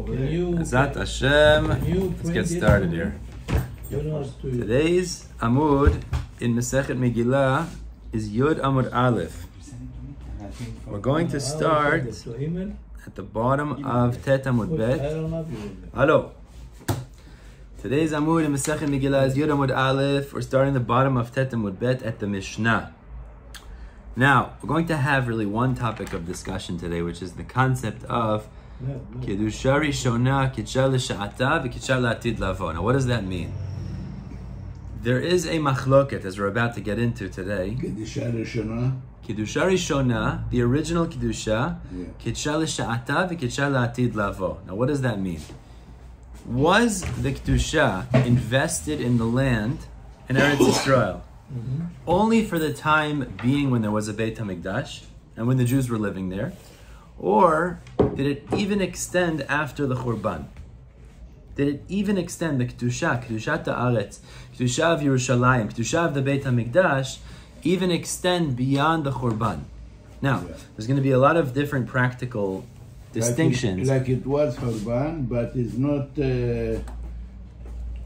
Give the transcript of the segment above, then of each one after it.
Azat Hashem. Let's get started here. Today's Amud in Masechet Megillah is Yud Amud Aleph. We're going to start at the bottom of Tet Amud Bet. Hello. Today's Amud in Masechet Megillah is Yud Amud Aleph. We're starting the bottom of Tet Amud Bet at the Mishnah. Now, we're going to have really one topic of discussion today, which is the concept of kidsha rishona, kidsha l'sha'ata, v'kidsha l'atid lavo. Now, what does that mean? There is a machloket, as we're about to get into today. Kiddusha rishona. Kiddusha rishona, the original kiddusha, kidsha l'sha'ata, v'kidsha l'atid lavo. Now, what does that mean? Was the kiddusha invested in the land in Eretz Yisrael only for the time being when there was a Beit HaMikdash and when the Jews were living there? Or did it even extend after the Churban? Did it even extend the Kedusha, Kedushat Haaretz, Kedusha of Yerushalayaim, Kedusha of the Beit HaMikdash, even extend beyond the Churban? Now, there's going to be a lot of different practical distinctions. Like it was Churban, but it's not... The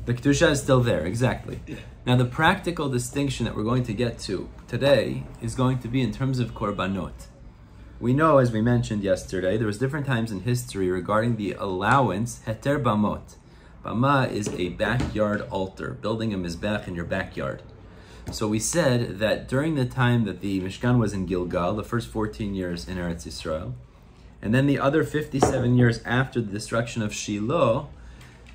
Kedusha is still there, exactly. Now, the practical distinction that we're going to get to today is going to be in terms of Korbanot. We know, as we mentioned yesterday, there was different times in history regarding the allowance, heter bamot. Bama is a backyard altar, building a mizbech in your backyard. So we said that during the time that the Mishkan was in Gilgal, the first 14 years in Eretz Yisrael, and then the other 57 years after the destruction of Shiloh,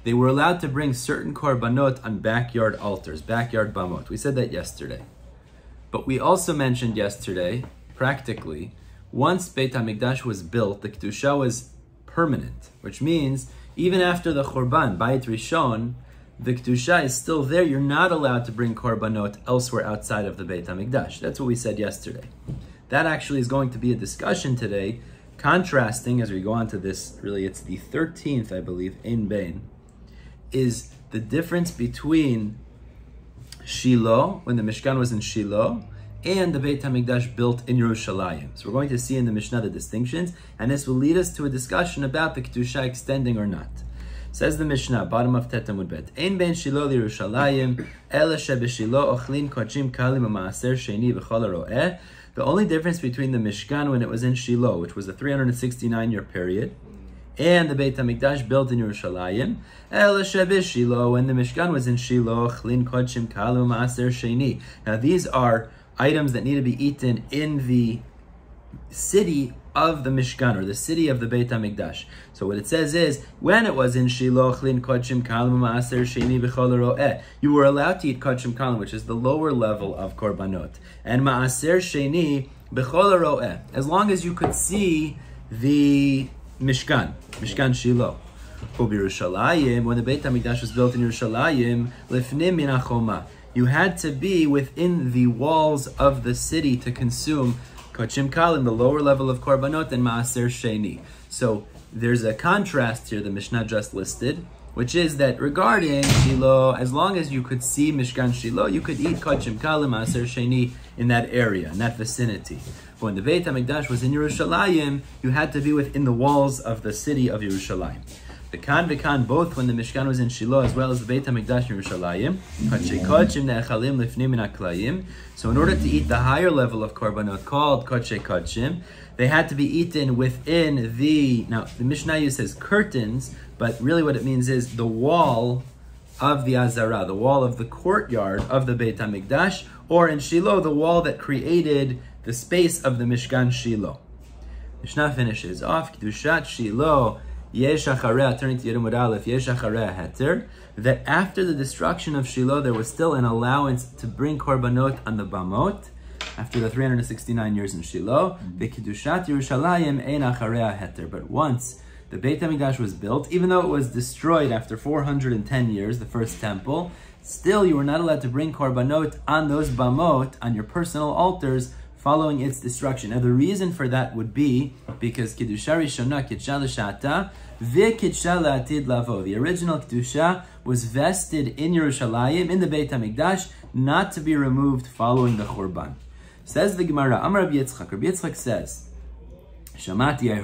they were allowed to bring certain korbanot on backyard altars, backyard bamot. We said that yesterday. But we also mentioned yesterday, practically, once Beit HaMikdash was built, the Kedusha was permanent, which means even after the Churban, Bayit Rishon, the Kedusha is still there. You're not allowed to bring korbanot elsewhere outside of the Beit HaMikdash. That's what we said yesterday. That actually is going to be a discussion today, contrasting, as we go on to this, really it's the 13th, I believe, in Bain, is the difference between Shiloh, when the Mishkan was in Shiloh, and the Beit HaMikdash built in Yerushalayim. So we're going to see in the Mishnah the distinctions, and this will lead us to a discussion about the Kedusha extending or not. Says the Mishnah, bottom of Tet Amud Bet, Ein ben Shiloh Yerushalayim, ela shebeshiloh ochlin kodshim kalim u'maaser sheni b'chol haro'eh. The only difference between the Mishkan when it was in Shiloh, which was a 369-year period, and the Beit HaMikdash built in Yerushalayim, ela shebeshiloh, when the Mishkan was in Shiloh, ochlin kodshim kalim u'maaser sheni. Now these are items that need to be eaten in the city of the Mishkan, or the city of the Beit HaMikdash. So what it says is, when it was in Shiloh, chlin kodshim kalim ma'aser sheni b'chol haro'eh, you were allowed to eat kodshim kalim, which is the lower level of korbanot, and ma'aser sheni b'chol haro'eh, as long as you could see the Mishkan Shiloh. Yerushalayim, when the Beit HaMikdash was built in Yerushalayim, lifnim min hachoma, you had to be within the walls of the city to consume kodshim kalim, the lower level of korbanot, and maaser sheni. So there's a contrast here the Mishnah just listed, which is that regarding Shiloh, as long as you could see Mishkan Shiloh, you could eat kodshim kalim, maaser sheni in that area, in that vicinity. But when the Beit HaMikdash was in Yerushalayim, you had to be within the walls of the city of Yerushalayim. V'kan, both when the Mishkan was in Shiloh as well as the Beit HaMikdash in Yerushalayim. So in order to eat the higher level of korbanot called kodshe kodshim, they had to be eaten within the, now the Mishnah says curtains, but really what it means is the wall of the Azara, the wall of the courtyard of the Beit HaMikdash, or in Shiloh, the wall that created the space of the Mishkan Shiloh. Mishnah finishes off, Kedushat Shiloh, Yesh achareh, turning to Yud Amud Aleph, Yesh achareh heter, that after the destruction of Shiloh, there was still an allowance to bring korbanot on the bamot, after the 369 years in Shiloh, the Kedushat Yerushalayim ein achareh heter. But once the Beit HaMikdash was built, even though it was destroyed after 410 years, the first temple, still you were not allowed to bring korbanot on those bamot, on your personal altars, following its destruction. Now the reason for that would be because Kiddusha Rishona, kidsha l'sha'ata, v'kidsha l'atid lavo. The original Kiddusha was vested in Yerushalayim, in the Beit HaMikdash, not to be removed following the Churban. Says the Gemara, Amar Rabbi Yitzchak. Rabbi Yitzchak says, Shamati, I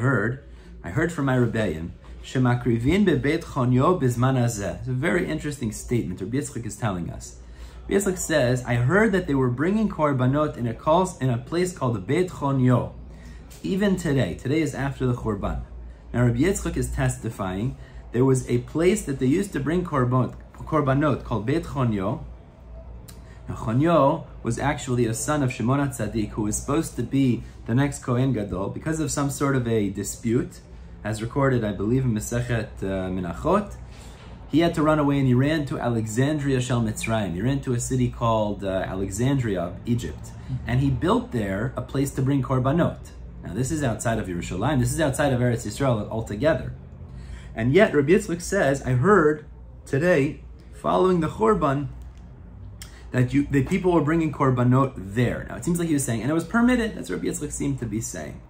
heard from my Rebbeim, Shemakrivin bebeit chonyo bizman hazeh. It's a very interesting statement Rabbi Yitzchak is telling us. Rabbi Yitzchak says, I heard that they were bringing korbanot in a place called the Beit Chonyo. Even today is after the Churban. Now Rabbi Yitzchak is testifying, there was a place that they used to bring korbanot called Beit Chonyo. Now Chonyo was actually a son of Shimon HaTzadik who was supposed to be the next Kohen Gadol because of some sort of a dispute, as recorded, I believe, in Masechet Menachot. He had to run away and he ran to Alexandria Shel Mitzrayim. He ran to a city called Alexandria, Egypt. And he built there a place to bring korbanot. Now this is outside of Yerushalayim. This is outside of Eretz Yisrael altogether. And yet Rabbi Yitzchak says, I heard today, following the Churban, that the people were bringing korbanot there. Now it seems like he was saying, and it was permitted. That's what Rabbi Yitzchak seemed to be saying.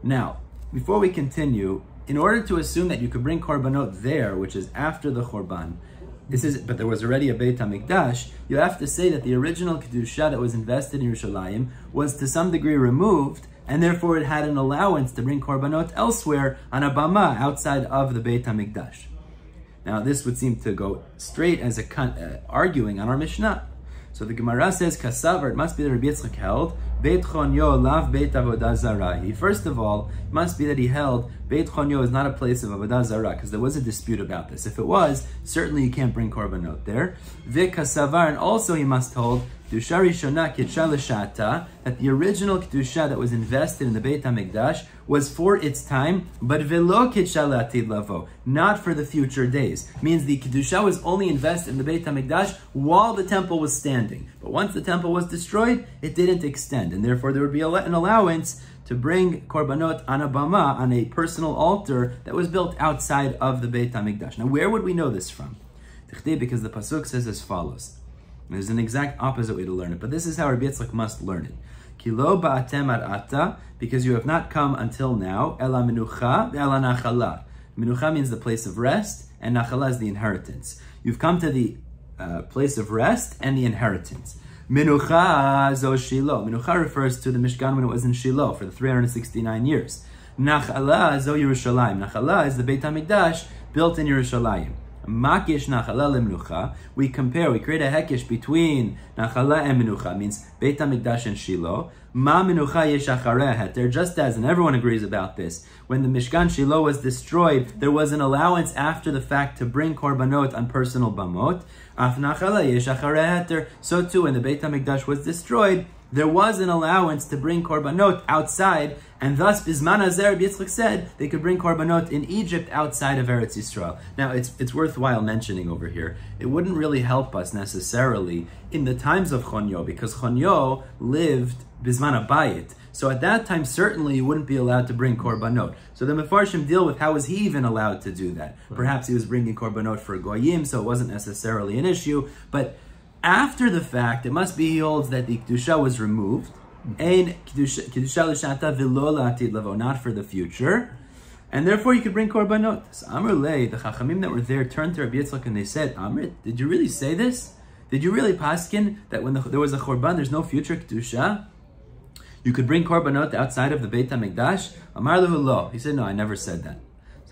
Now, before we continue, in order to assume that you could bring korbanot there, which is after the Churban, but there was already a Beit HaMikdash, you have to say that the original kidsha that was invested in Yerushalayim was to some degree removed, and therefore it had an allowance to bring korbanot elsewhere on a bama outside of the Beit HaMikdash. Now this would seem to go straight as arguing on our Mishnah. So the Gemara says, Kasavar, it must be that Rabbi Yitzchak held, Beit Chonyo lav Beit Avodah Zarah. First of all, it must be that he held Beit Chonyo is not a place of Avodah Zarah, because there was a dispute about this. If it was, certainly you can't bring korbanot there. Kasavar, and also he must hold Kedusha Rishona kidsha l'shata, that the original Kedusha that was invested in the Beit HaMikdash was for its time, but velo kidsha l'atid lavo, not for the future days. Means the Kedusha was only invested in the Beit HaMikdash while the temple was standing. But once the temple was destroyed, it didn't extend, and therefore there would be an allowance to bring korbanot on a bama, on a personal altar that was built outside of the Beit HaMikdash. Now where would we know this from? Because the Pasuk says as follows. There's an exact opposite way to learn it, but this is how Rabbi Yitzchak must learn it. Ki lo ba'atem ad ata, because you have not come until now, ela menucha ve'ela nachala. Menucha means the place of rest, and nachala is the inheritance. You've come to the place of rest and the inheritance. Menucha zo Shiloh. Menucha refers to the Mishkan when it was in Shiloh for the 369 years. Nachala zo Yerushalayaim. Nachala is the Beit HaMikdash built in Yerushalayim. Makish nachala lemnucha. We create a hekish between nachala and menucha, means Beit HaMikdash and Shiloh. Ma menucha yesh acharei heter, just as, and everyone agrees about this, when the Mishkan Shiloh was destroyed, there was an allowance after the fact to bring korbanot on personal bamot. Af nachala yesh acharei heter. So too, when the Beit HaMikdash was destroyed, there was an allowance to bring korbanot outside, and thus Bizman Hazer, Yitzchak said, they could bring korbanot in Egypt outside of Eretz Yisrael. Now, it's worthwhile mentioning over here, it wouldn't really help us necessarily in the times of Chonyo, because Chonyo lived Bizman Abayit. So at that time, certainly you wouldn't be allowed to bring korbanot. So the Mefarshim deal with how was he even allowed to do that. Perhaps he was bringing korbanot for Goyim, so it wasn't necessarily an issue, but after the fact, it must be he holds that the Kedusha was removed, and Kedusha l'shata v'lo la'atid lavo, not for the future, and therefore you could bring korbanot. So Amr Lei, the Chachamim that were there, turned to Rabbi Yitzchak and they said, Amr, did you really say this? Did you really paskin that when there was a Churban, there's no future Kedusha? You could bring korbanot outside of the Beit HaMikdash? Amar lehu lo. He said, no, I never said that.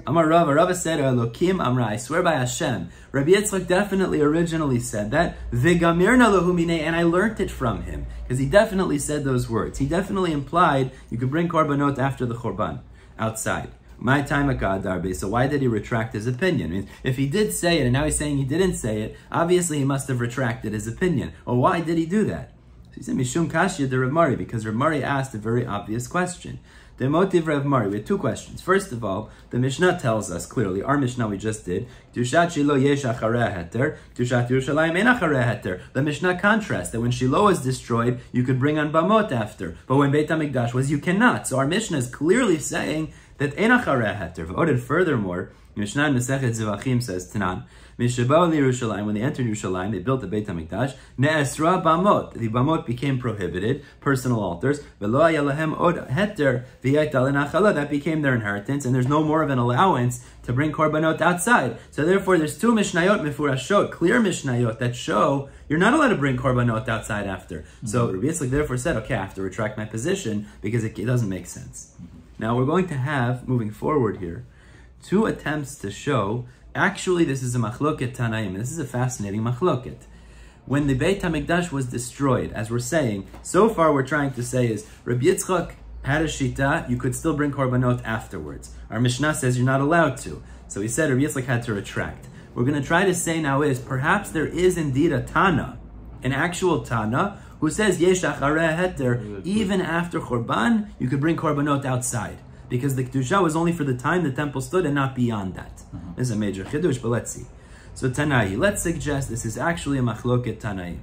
Amar Rava said, Elokim Amra, I swear by Hashem. Rabbi Yitzchak definitely originally said that. V'gamirna lahu minei, and I learnt it from him. Because he definitely said those words. He definitely implied you could bring korbanot after the Churban, outside. My time at Darbe. So why did he retract his opinion? I mean, if he did say it, and now he's saying he didn't say it, obviously he must have retracted his opinion. Or why did he do that? So he said, Mishum Kashya de Rav Mari, because Rav Mari asked a very obvious question. The motive Rav Mari, we have two questions. First of all, the Mishnah tells us clearly, our Mishnah we just did, Kedushat Shiloh yesh acharei heter, Kedushat Yerushalayaim ein acharei heter. The Mishnah contrasts that when Shiloh was destroyed, you could bring on bamot after, but when Beit HaMikdash was, you cannot. So our Mishnah is clearly saying that ein acharei heter. Furthermore, Mishnah in Masechet Zivachim says, Tanan, Mishabao Yerushalayim, when they entered Yerushalayim, they built the Beit HaMikdash, Ne'esra bamot, the bamot became prohibited, personal altars, V'lo hayalahem od heter, v'yayta lenachala, that became their inheritance, and there's no more of an allowance to bring korbanot outside. So therefore, there's two Mishnayot mefurashot, clear Mishnayot, that show you're not allowed to bring korbanot outside after. So Rabbi Yitzchak therefore said, okay, I have to retract my position, because it doesn't make sense. Now we're going to have, moving forward here, two attempts to show, actually this is a machloket Tanaim. This is a fascinating machloket. When the Beit HaMikdash was destroyed, as we're saying, so far we're trying to say is, Rabbi Yitzchak had a shita, you could still bring korbanot afterwards. Our Mishnah says you're not allowed to. So he said Rabbi Yitzchak had to retract. We're going to try to say now is, perhaps there is indeed a Tana, an actual Tana, who says, Yesh acharei heter, even after Korban, you could bring korbanot outside. Because the kidsha was only for the time the temple stood and not beyond that. This is a major chidush, but let's see. So Tanai, let's suggest this is actually a machloket Tanai.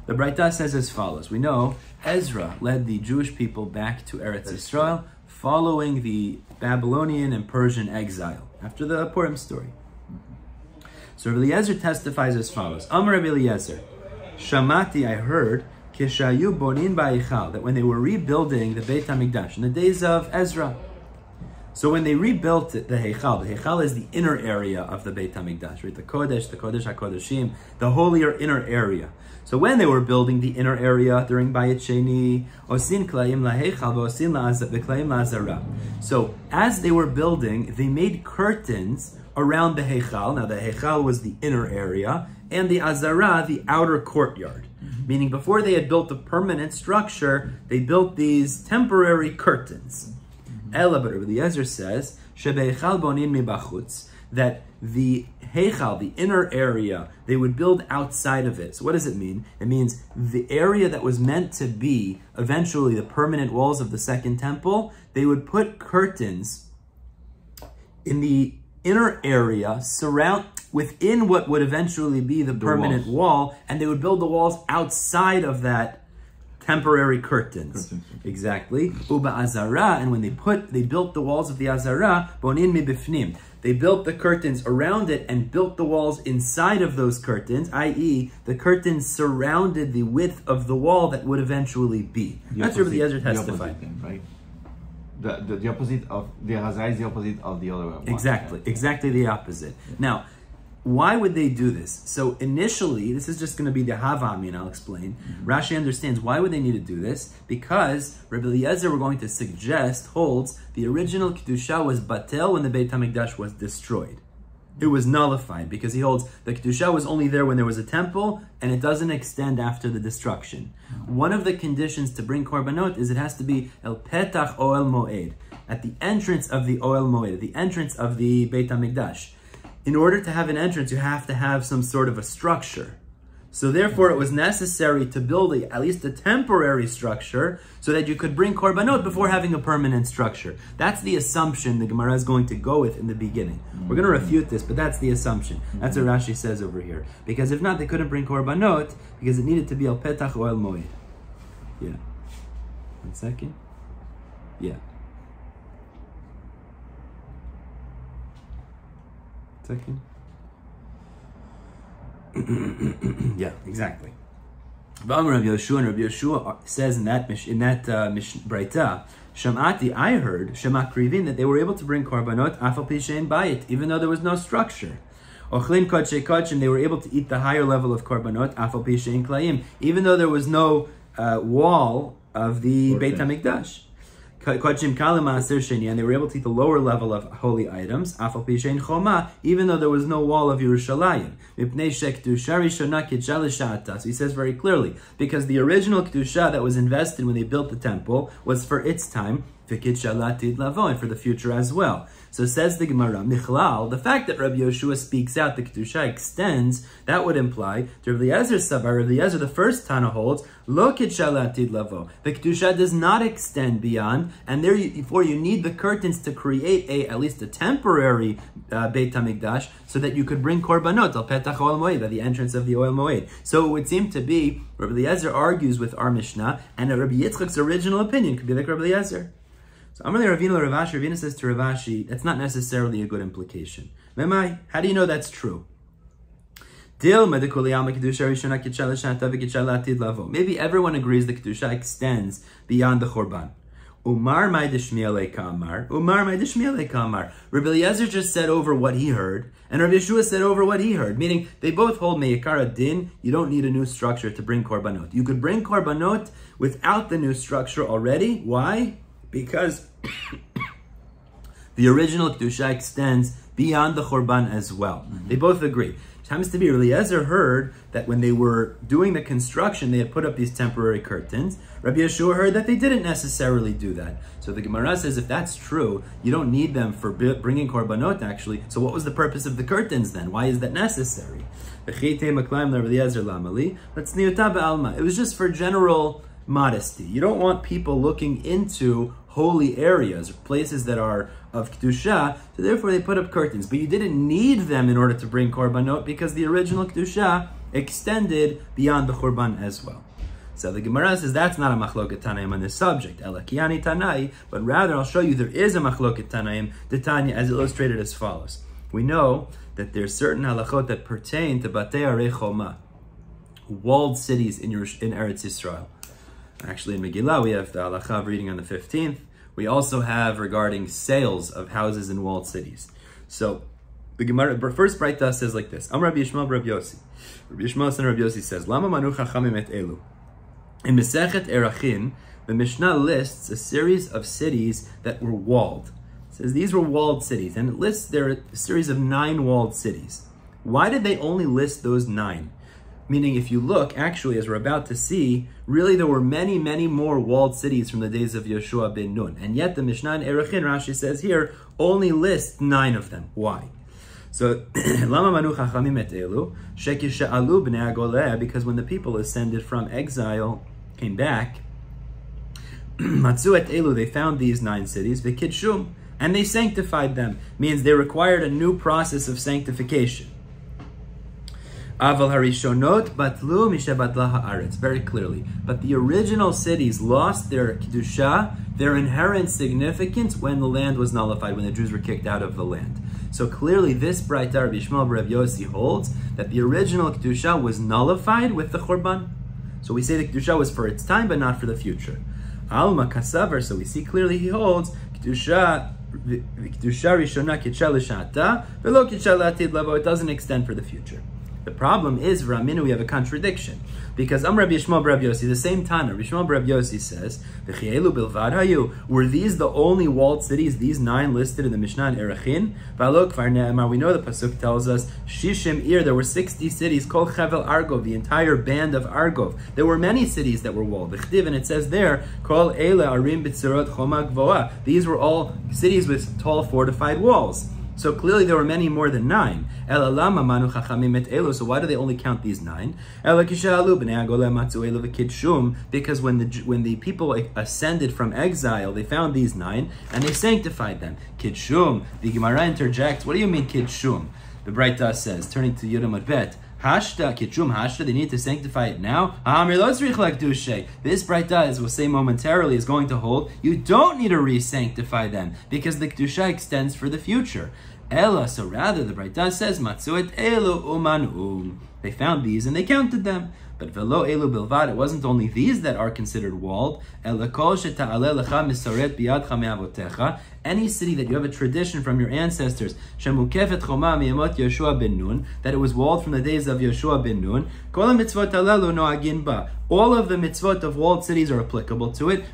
The Braita says as follows. We know Ezra led the Jewish people back to Eretz Yisrael following the Babylonian and Persian exile, after the Purim story. So Rabbi Eliezer testifies as follows. Amar Rabbi Eliezer, Shamati, I heard, Kishayu bonin ba'ichal, that when they were rebuilding the Beit HaMikdash in the days of Ezra. So when they rebuilt the Heichal is the inner area of the Beit HaMikdash, right? The Kodesh HaKodeshim, the holier inner area. So when they were building the inner area during Bayit Sheni, Osin Klaim LaHeichal v'Osin Klaim LaZara. So as they were building, they made curtains around the Heichal. Now the Heichal was the inner area, and the Azara, the outer courtyard. Meaning before they had built a permanent structure, they built these temporary curtains. Ela, but Rabbi Eliezer says, Shebeichal bonin mibachutz, that the Heichal, the inner area, they would build outside of it. So what does it mean? It means the area that was meant to be eventually the permanent walls of the second temple, they would put curtains in the inner area within what would eventually be the permanent wall, and they would build the walls outside of that temporary curtains. Exactly. Uba azara, and when they built the walls of the azara, bonin mi bifnim. They built the curtains around it and built the walls inside of those curtains, i.e., the curtains surrounded the width of the wall that would eventually be. That's what the Ezra testified. Right? The opposite of the azara is the opposite of the other one. Exactly the opposite. Now, why would they do this? So initially, this is just going to be the Havami, and I'll explain. Rashi understands why would they need to do this? Because Rabbi Eliezer, we're going to suggest, holds the original Kedusha was batel when the Beit HaMikdash was destroyed. It was nullified because he holds the Kedusha was only there when there was a temple and it doesn't extend after the destruction. One of the conditions to bring korbanot is it has to be el petach oel moed, at the entrance of the oel moed, at the entrance of the Beit HaMikdash. In order to have an entrance, you have to have some sort of a structure. So therefore, it was necessary to build at least a temporary structure so that you could bring korbanot before having a permanent structure. That's the assumption the Gemara is going to go with in the beginning. We're going to refute this, but that's the assumption. That's what Rashi says over here. Because if not, they couldn't bring korbanot because it needed to be al petach or al moed. Yeah. 1 second. Yeah. Second. Yeah, exactly. Rabbi Yeshua says in that Braita, Shamati, I heard Shema Krivin that they were able to bring korbanot afal pi she'ein bayit, even though there was no structure. Ochlin kodshe kodshim, they were able to eat the higher level of korbanot afal pi she'ein klayim, even though there was no wall of the Beit HaMikdash. Kodshim kalim ma'aser sheni, and they were able to eat the lower level of holy items, afal pi she'ein choma, even though there was no wall of Yerushalayaim. Mipnei shekedusha rishona kidsha l'sha'ata. So he says very clearly, because the original kedusha that was invested when they built the temple was for its time, v'kidsha latid lavo, and for the future as well. So says the Gemara, Michlal, the fact that Rabbi Yeshua speaks out, the kedusha extends, that would imply, to Rabbi Eliezer Sabar, Rabbi Eliezer, the first Tana holds, lo kidsha latid lavo. The kedusha does not extend beyond, and therefore you need the curtains to create at least a temporary Beit HaMikdash, so that you could bring korbanot al petach oel moed, by the entrance of the oel moed. So it would seem to be, Rabbi Eliezer argues with our Mishnah, and Rabbi Yitzchak's original opinion could be like Rabbi Eliezer. So Amalei Ravina Ravashi, Ravina says to Ravashi, that's not necessarily a good implication. Memai, how do you know that's true? Maybe everyone agrees the Kedusha extends beyond the Chorban. Umar mai deshmiya lekamar. Umar mai deshmiya lekamar. Rabbi Eliezer just said over what he heard, and Rabbi Yeshua said over what he heard. Meaning, they both hold me'ikar din. You don't need a new structure to bring korbanot. You could bring korbanot without the new structure already. Why? Because the original Kedusha extends beyond the Churban as well. They both agree. It happens to be Eliezer heard that when they were doing the construction, they had put up these temporary curtains. Rabbi Yeshua heard that they didn't necessarily do that. So the Gemara says, if that's true, you don't need them for bringing korbanot actually. So what was the purpose of the curtains then? Why is that necessary? It was just for general modesty. You don't want people looking into holy areas, places that are of Kedusha, so therefore they put up curtains. But you didn't need them in order to bring korbanot because the original Kedusha extended beyond the Churban as well. So the Gemara says that's not a machloket Tanaim on this subject, Elakiani Tanai, but rather I'll show you there is a machloket Tanaim, the Tanya, as illustrated as follows. We know that there's certain halachot that pertain to Batei Arei Choma, walled cities in Eretz Yisrael. Actually, in Megilla, we have the halacha of reading on the 15th. We also have regarding sales of houses in walled cities. So, the Gemara, first Braita says like this. Am Rabbi Yishmael Rabbi Yossi. Rabbi Yishmael son Rabbi Yossi says, Lama manu chachamim et elu. In Mesechet Erachin, the Mishnah lists a series of cities that were walled. It says these were walled cities, and it lists there a series of 9 walled cities. Why did they only list those 9? Meaning, if you look, actually, as we're about to see, really there were many, many more walled cities from the days of Yoshua ben Nun. And yet the Mishnah in Erachin, Rashi says here, only lists 9 of them. Why? So, Lama manu chachamim et elu, shekisha'alu b'nei agoleh, because when the people ascended from exile, came back, matzu et elu, they found these 9 cities, v'kidshum, and they sanctified them. Means they required a new process of sanctification. Aval harishonot batlu mishebatla haaretz, very clearly. But the original cities lost their kedusha, their inherent significance, when the land was nullified, when the Jews were kicked out of the land. So clearly, this Braita Rabbi Yishmael Rabbi Yossi holds that the original kedusha was nullified with the Churban. So we say the kedusha was for its time, but not for the future. Alma kasaver. So we see clearly he holds kedusha rishona kidsha l'shata velo kidsha l'atid lavo. It doesn't extend for the future. The problem is, Raminu, we have a contradiction. Because Rabbi Yishmael Rabbi Yossi, the same Tana, Rabbi Yishmael Rabbi Yossi says, V'chielu bilvad hayu, were these the only walled cities, these 9 listed in the Mishnah in Erachin? V'alo kvar ne'emar, we know the Pasuk tells us, Shishim ir, there were 60 cities, Kol Chevel Argov, the entire band of Argov. There were many cities that were walled. V'chtiv, and it says there, Kol Eile Arim B'tzirot Choma Gvoa. These were all cities with tall fortified walls. So clearly there were many more than 9. So why do they only count these 9? Because when the people ascended from exile, they found these 9 and they sanctified them. Kidshum. The Gemara interjects, what do you mean kidshum? The Braita says, turning to Yudam Bet, Hashta, Kitchum Hashta, they need to sanctify it now. This Braita, as we'll say momentarily, is going to hold, you don't need to re-sanctify them, because the Kedusha extends for the future. Ella, so rather, the Braita says, Matzuet Elu Umanu. They found these and they counted them. But velo elu bilvad, it wasn't only these that are considered walled. Any city that you have a tradition from your ancestors, that it was walled from the days of Yoshua ben Nun, all of the mitzvot of walled cities are applicable to it,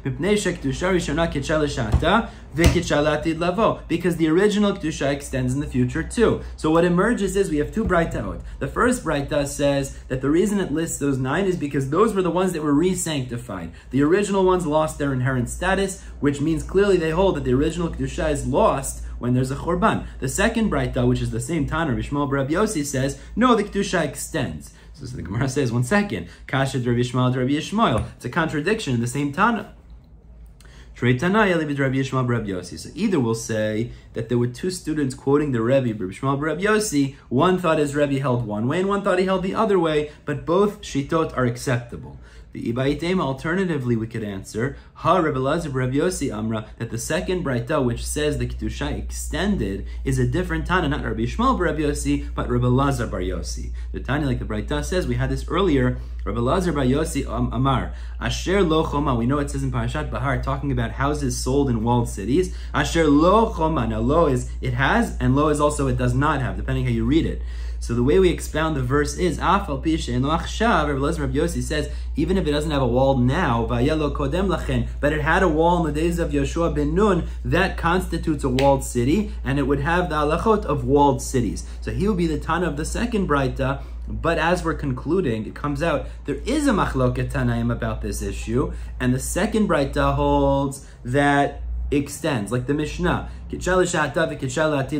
because the original kedusha extends in the future too. So what emerges is we have 2 braitaot. The first braita says that the reason it lists those 9 is because those were the ones that were re-sanctified. The original ones lost their inherent status, which means clearly they hold that the original kedusha is lost when there's a churban. The second braita, which is the same Tana, Rabbi Yishmael Rabbi Yossi, says, no, the kedusha extends. So the Gemara says, 1 second, Kasha Rabbi Yishmael Rabbi Yishmael. It's a contradiction in the same Tana. So either we'll say that there were 2 students quoting the Rebbe, Rabbi Yishmael Rabbi Yossi. One thought his Rebbe held one way, and one thought he held the other way, but both shitot are acceptable. The Ibaitem, alternatively, we could answer, Ha Rebbe Lazar Rabbi Yossi Amra, that the second Braita, which says the Kedusha extended, is a different Tana, not Rabbi Yishmael Rabbi Yossi, but Rebbe Lazar Bar Yossi. The Tana, like the Braita says, we had this earlier, Rebbe Lazar Bar Yossi Amar, Asher lo choma, we know it says in Parashat Bahar, talking about houses sold in walled cities, Asher lo choma, now lo is it has, and lo is also it does not have, depending how you read it. So the way we expound the verse is, Afal Pisha and Lachshav, Rebbe Lazar Rabbi Yossi says, even if if it doesn't have a wall now, but it had a wall in the days of Yoshua ben Nun, that constitutes a walled city, and it would have the halachot of walled cities. So he will be the Tana of the second Braita. But as we're concluding, it comes out there is a machloket Tanaim about this issue, and the second Braita holds that extends, like the Mishnah, kidsha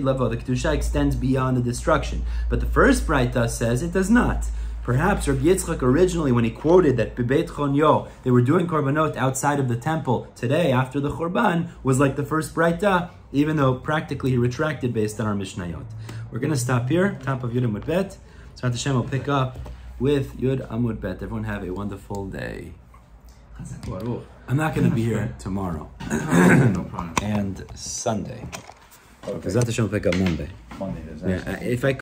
lavo, the kidsha extends beyond the destruction. But the first Braita says it does not. Perhaps Rabbi Yitzchak originally, when he quoted that Bebeit Chonyo, they were doing korbanot outside of the temple today after the Churban, was like the first Braita, even though practically he retracted based on our Mishnayot. We're going to stop here, top of Yud Amud Bet. So Hashem will pick up with Yud Amud Bet. Everyone have a wonderful day. I'm not going to be here tomorrow. No problem. And Sunday. Okay. Because Hashem will pick up Monday. Monday, Yeah, if I